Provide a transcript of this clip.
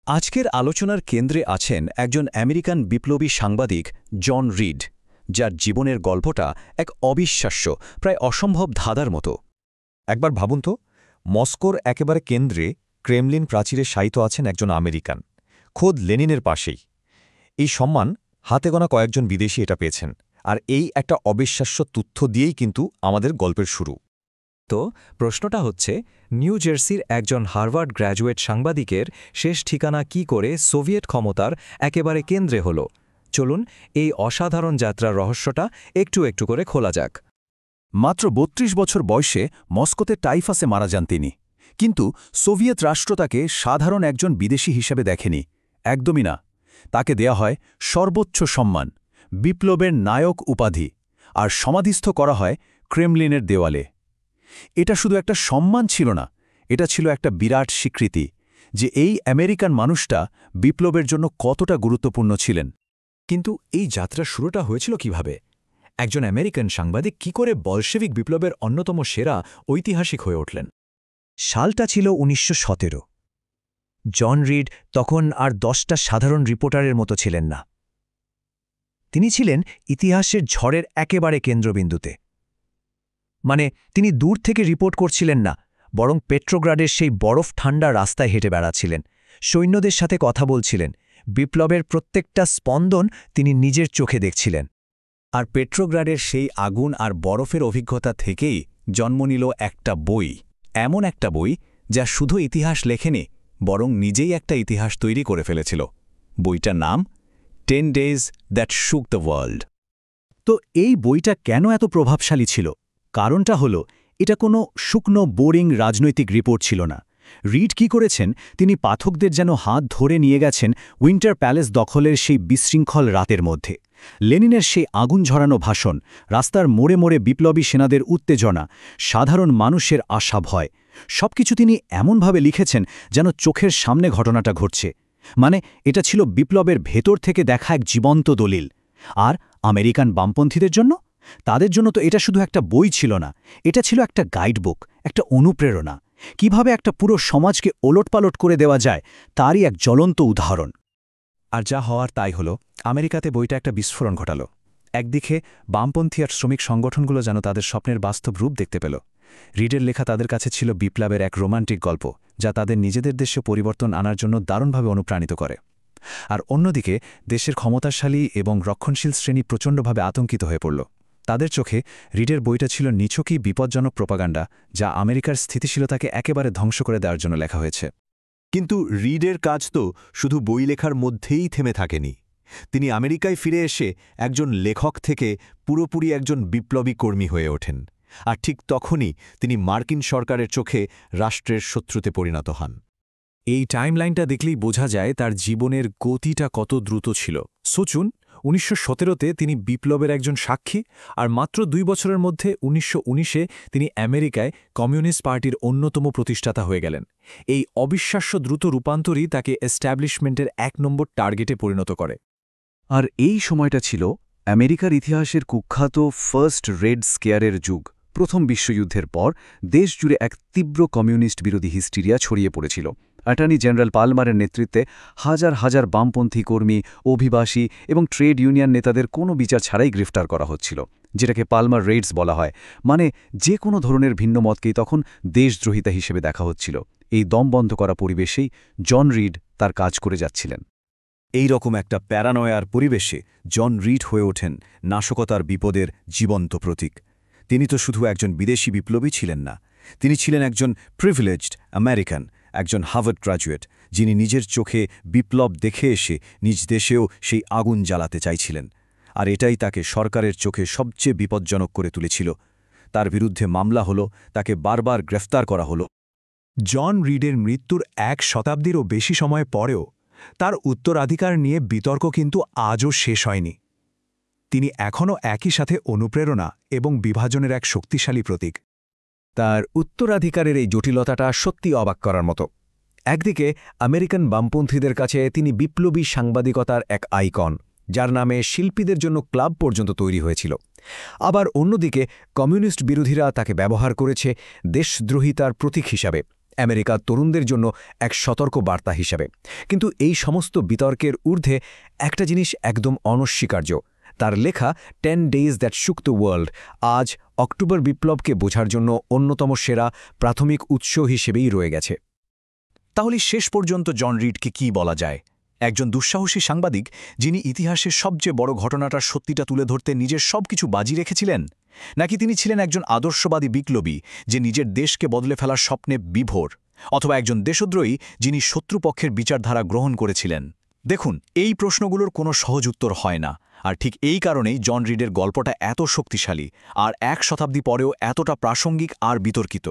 আজকের আলোচনার কেন্দ্রে আছেন একজন আমেরিকান বিপ্লবী সাংবাদিক জন রিড, যার জীবনের গল্পটা এক অবিশ্বাস্য, প্রায় অসম্ভব ধাঁধার মতো। একবার ভাবুন তো, মস্কোর একেবারে কেন্দ্রে ক্রেমলিন প্রাচীরে শায়িত আছেন একজন আমেরিকান, খোদ লেনিনের পাশেই। এই সম্মান হাতে গোনা কয়েকজন বিদেশী এটা পেয়েছেন, আর এই একটা অবিশ্বাস্য তথ্য দিয়েই কিন্তু আমাদের গল্পের শুরু। তো প্রশ্নটা হচ্ছে, নিউ জার্সির একজন হার্ভার্ড গ্র্যাজুয়েট সাংবাদিকের শেষ ঠিকানা কি করে সোভিয়েত ক্ষমতার একেবারে কেন্দ্রে হল? চলুন এই অসাধারণ যাত্রার রহস্যটা একটু একটু করে খোলা যাক। মাত্র ৩২ বছর বয়সে মস্কোতে টাইফাসে মারা যান তিনি। কিন্তু সোভিয়েত রাষ্ট্র তাকে সাধারণ একজন বিদেশি হিসেবে দেখেনি, একদমই না। তাকে দেয়া হয় সর্বোচ্চ সম্মান, বিপ্লবের নায়ক উপাধি, আর সমাধিস্থ করা হয় ক্রেমলিনের দেওয়ালে। এটা শুধু একটা সম্মান ছিল না, এটা ছিল একটা বিরাট স্বীকৃতি যে এই আমেরিকান মানুষটা বিপ্লবের জন্য কতটা গুরুত্বপূর্ণ ছিলেন। কিন্তু এই যাত্রার শুরুটা হয়েছিল কিভাবে? একজন আমেরিকান সাংবাদিক কি করে বলশেভিক বিপ্লবের অন্যতম সেরা ঐতিহাসিক হয়ে উঠলেন? সালটা ছিল ১৯১৭। জন রিড তখন আর ১০টা সাধারণ রিপোর্টারের মতো ছিলেন না। তিনি ছিলেন ইতিহাসের ঝড়ের একেবারে কেন্দ্রবিন্দুতে। মানে, তিনি দূর থেকে রিপোর্ট করছিলেন না, বরং পেট্রোগ্রাডের সেই বরফ ঠান্ডা রাস্তায় হেঁটে বেড়াচ্ছিলেন, সৈন্যদের সাথে কথা বলছিলেন, বিপ্লবের প্রত্যেকটা স্পন্দন তিনি নিজের চোখে দেখছিলেন। আর পেট্রোগ্রাডের সেই আগুন আর বরফের অভিজ্ঞতা থেকেই জন্ম নিল একটা বই, এমন একটা বই যা শুধু ইতিহাস লেখেনি, বরং নিজেই একটা ইতিহাস তৈরি করে ফেলেছিল। বইটার নাম 10 Days That Shook the World। তো এই বইটা কেন এত প্রভাবশালী ছিল? কারণটা হলো, এটা কোনো শুকনো বোরিং রাজনৈতিক রিপোর্ট ছিল না। রিড কি করেছেন, তিনি পাঠকদের যেন হাত ধরে নিয়ে গেছেন উইন্টার প্যালেস দখলের সেই বিশৃঙ্খল রাতের মধ্যে। লেনিনের সেই আগুন ঝরানো ভাষণ, রাস্তার মোড়ে মোড়ে বিপ্লবী সেনাদের উত্তেজনা, সাধারণ মানুষের আশা ভয়, সবকিছু তিনি এমনভাবে লিখেছেন যেন চোখের সামনে ঘটনাটা ঘটছে। মানে, এটা ছিল বিপ্লবের ভেতর থেকে দেখা এক জীবন্ত দলিল। আর আমেরিকান বামপন্থীদের জন্য, তাদের জন্য তো এটা শুধু একটা বই ছিল না, এটা ছিল একটা গাইডবুক, একটা অনুপ্রেরণা। কিভাবে একটা পুরো সমাজকে ওলটপালট করে দেওয়া যায়, তারই এক জ্বলন্ত উদাহরণ। আর যা হওয়ার তাই হলো, আমেরিকাতে বইটা একটা বিস্ফোরণ ঘটাল। একদিকে বামপন্থী আর শ্রমিক সংগঠনগুলো যেন তাদের স্বপ্নের বাস্তব রূপ দেখতে পেল। রিডের লেখা তাদের কাছে ছিল বিপ্লবের এক রোমান্টিক গল্প, যা তাদের নিজেদের দেশে পরিবর্তন আনার জন্য দারুণভাবে অনুপ্রাণিত করে। আর অন্যদিকে দেশের ক্ষমতাশালী এবং রক্ষণশীল শ্রেণী প্রচণ্ডভাবে আতঙ্কিত হয়ে পড়ল। তাদের চোখে রিডের বইটা ছিল নিছকই বিপজ্জনক প্রোপাগান্ডা, যা আমেরিকার স্থিতিশীলতাকে একেবারে ধ্বংস করে দেওয়ার জন্য লেখা হয়েছে। কিন্তু রিডের কাজ তো শুধু বই লেখার মধ্যেই থেমে থাকেনি। তিনি আমেরিকায় ফিরে এসে একজন লেখক থেকে পুরোপুরি একজন বিপ্লবী কর্মী হয়ে ওঠেন। আর ঠিক তখনই তিনি মার্কিন সরকারের চোখে রাষ্ট্রের শত্রুতে পরিণত হন। এই টাইমলাইনটা দেখলেই বোঝা যায় তার জীবনের গতিটা কত দ্রুত ছিল। সোচুন, ১৯১৭তে তিনি বিপ্লবের একজন সাক্ষী, আর মাত্র ২ বছরের মধ্যে ১৯১৯-এ তিনি আমেরিকায় কমিউনিস্ট পার্টির অন্যতম প্রতিষ্ঠাতা হয়ে গেলেন। এই অবিশ্বাস্য দ্রুত রূপান্তরই তাকে এস্ট্যাবলিশমেন্টের ১ নম্বর টার্গেটে পরিণত করে। আর এই সময়টা ছিল আমেরিকার ইতিহাসের কুখ্যাত ফার্স্ট রেড স্কেয়ারের যুগ। প্রথম বিশ্বযুদ্ধের পর দেশ জুড়ে এক তীব্র কমিউনিস্ট বিরোধী হিস্টিরিয়া ছড়িয়ে পড়েছিল। অ্যাটর্নি জেনারেল পালমারের নেতৃত্বে হাজার হাজার বামপন্থী কর্মী, অভিবাসী এবং ট্রেড ইউনিয়ন নেতাদের কোনো বিচার ছাড়াই গ্রেফতার করা হচ্ছিল, যেটাকে পালমার রেইডস বলা হয়। মানে, যে কোনো ধরনের ভিন্ন মতকেই তখন দেশদ্রোহিতা হিসেবে দেখা হচ্ছিল। এই দম বন্ধ করা পরিবেশেই জন রিড তার কাজ করে যাচ্ছিলেন। এই রকম একটা প্যারানয়ার পরিবেশে জন রিড হয়ে ওঠেন নাশকতার বিপদের জীবন্ত প্রতীক। তিনি তো শুধু একজন বিদেশি বিপ্লবী ছিলেন না, তিনি ছিলেন একজন প্রিভিলেজড আমেরিকান, একজন হার্ভার্ড গ্র্যাজুয়েট, যিনি নিজের চোখে বিপ্লব দেখে এসে নিজ দেশেও সেই আগুন জ্বালাতে চাইছিলেন। আর এটাই তাকে সরকারের চোখে সবচেয়ে বিপজ্জনক করে তুলেছিল। তার বিরুদ্ধে মামলা হলো, তাকে বারবার গ্রেফতার করা হলো। জন রিডের মৃত্যুর ১ শতাব্দীরও বেশি সময় পরেও তার উত্তরাধিকার নিয়ে বিতর্ক কিন্তু আজও শেষ হয়নি। তিনি এখনও একই সাথে অনুপ্রেরণা এবং বিভাজনের এক শক্তিশালী প্রতীক। তার উত্তরাধিকারের এই জটিলতাটা সত্যি অবাক করার মতো। একদিকে আমেরিকান বামপন্থীদের কাছে তিনি বিপ্লবী সাংবাদিকতার এক আইকন, যার নামে শিল্পীদের জন্য ক্লাব পর্যন্ত তৈরি হয়েছিল। আবার অন্যদিকে কমিউনিস্ট বিরোধীরা তাকে ব্যবহার করেছে দেশদ্রোহিতার প্রতীক হিসাবে, আমেরিকার তরুণদের জন্য এক সতর্ক বার্তা হিসাবে। কিন্তু এই সমস্ত বিতর্কের ঊর্ধ্বে একটা জিনিস একদম অনস্বীকার্য। তার লেখা 10 Days That Shook the World আজ অক্টোবর বিপ্লবকে বোঝার জন্য অন্যতম সেরা প্রাথমিক উৎস হিসেবেই রয়ে গেছে। তাহলে শেষ পর্যন্ত জন রিডকে কি বলা যায়? একজন দুঃসাহসী সাংবাদিক যিনি ইতিহাসের সবচেয়ে বড় ঘটনাটার সত্যিটা তুলে ধরতে নিজের সবকিছু বাজি রেখেছিলেন, নাকি তিনি ছিলেন একজন আদর্শবাদী বিপ্লবী যে নিজের দেশকে বদলে ফেলার স্বপ্নে বিভোর, অথবা একজন দেশদ্রোহী যিনি শত্রুপক্ষের বিচারধারা গ্রহণ করেছিলেন? দেখুন, এই প্রশ্নগুলোর কোনো সহজ উত্তর হয় না, আর ঠিক এই কারণেই জন রিডের গল্পটা এত শক্তিশালী আর 1 শতাব্দী পরেও এতটা প্রাসঙ্গিক আর বিতর্কিত।